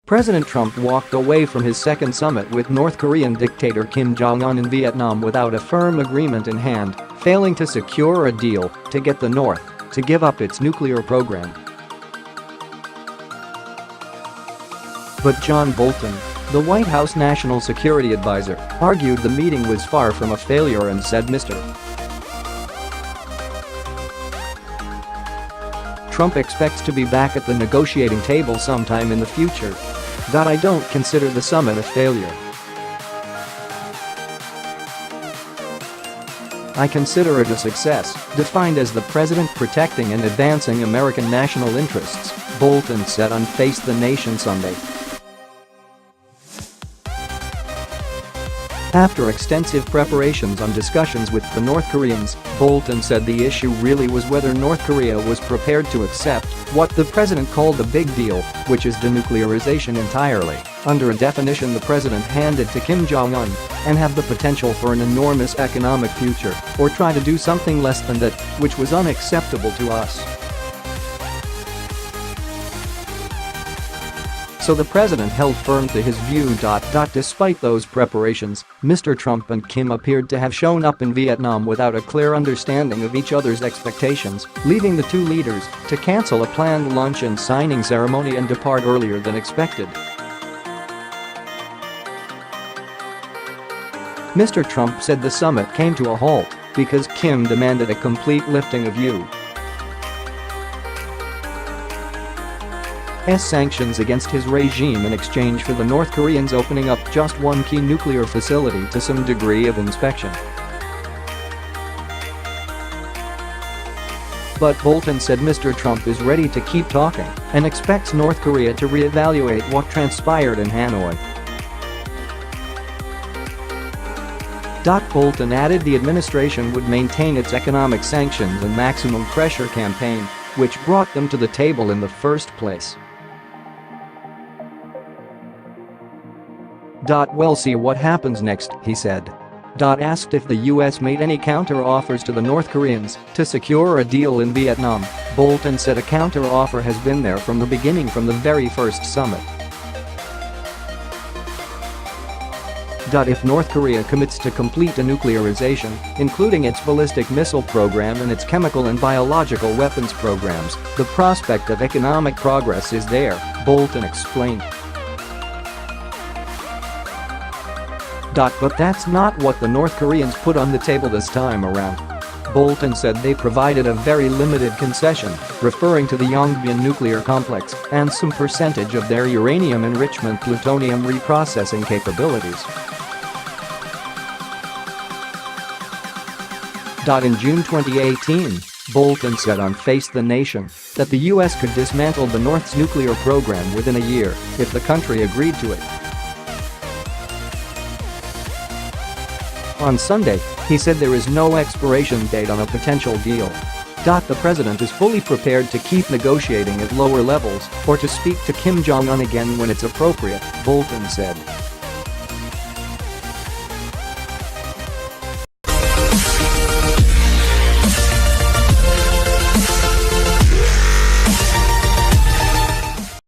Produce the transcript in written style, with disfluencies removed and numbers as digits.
President Trump walked away from his second summit with North Korean dictator Kim Jong-un in Vietnam without a firm agreement in hand, failing to secure a deal to get the North to give up its nuclear program. But John Bolton, the White House National Security Advisor, argued the meeting was far from a failure and said Mr. Trump expects to be back at the negotiating table sometime in the future. I don't consider the summit a failure. I consider it a success, defined as the president protecting and advancing American national interests, Bolton said on Face the Nation Sunday. After extensive preparations on discussions with the North Koreans, Bolton said the issue really was whether North Korea was prepared to accept what the president called the big deal, which is denuclearization entirely, under a definition the president handed to Kim Jong-un, and have the potential for an enormous economic future, or try to do something less than that, which was unacceptable to us. So the president held firm to his view. Despite those preparations, Mr. Trump and Kim appeared to have shown up in Vietnam without a clear understanding of each other's expectations, leaving the two leaders to cancel a planned lunch and signing ceremony and depart earlier than expected. Mr. Trump said the summit came to a halt because Kim demanded a complete lifting of U.S. sanctions against his regime in exchange for the North Koreans opening up just one key nuclear facility to some degree of inspection. But Bolton said Mr. Trump is ready to keep talking and expects North Korea to re-evaluate what transpired in Hanoi. Bolton added the administration would maintain its economic sanctions and maximum pressure campaign, which brought them to the table in the first place. We'll see what happens next, he said. Asked if the US made any counter-offers to the North Koreans to secure a deal in Vietnam, Bolton said a counter-offer has been there from the beginning, from the very first summit. If North Korea commits to complete denuclearization, including its ballistic missile program and its chemical and biological weapons programs, the prospect of economic progress is there, Bolton explained. But that's not what the North Koreans put on the table this time around. Bolton said they provided a very limited concession, referring to the Yongbyon nuclear complex and some percentage of their uranium enrichment plutonium reprocessing capabilities. In June 2018, Bolton said on Face the Nation that the US could dismantle the North's nuclear program within a year if the country agreed to it. On Sunday, he said there is no expiration date on a potential deal. The president is fully prepared to keep negotiating at lower levels or to speak to Kim Jong-un again when it's appropriate, Bolton said.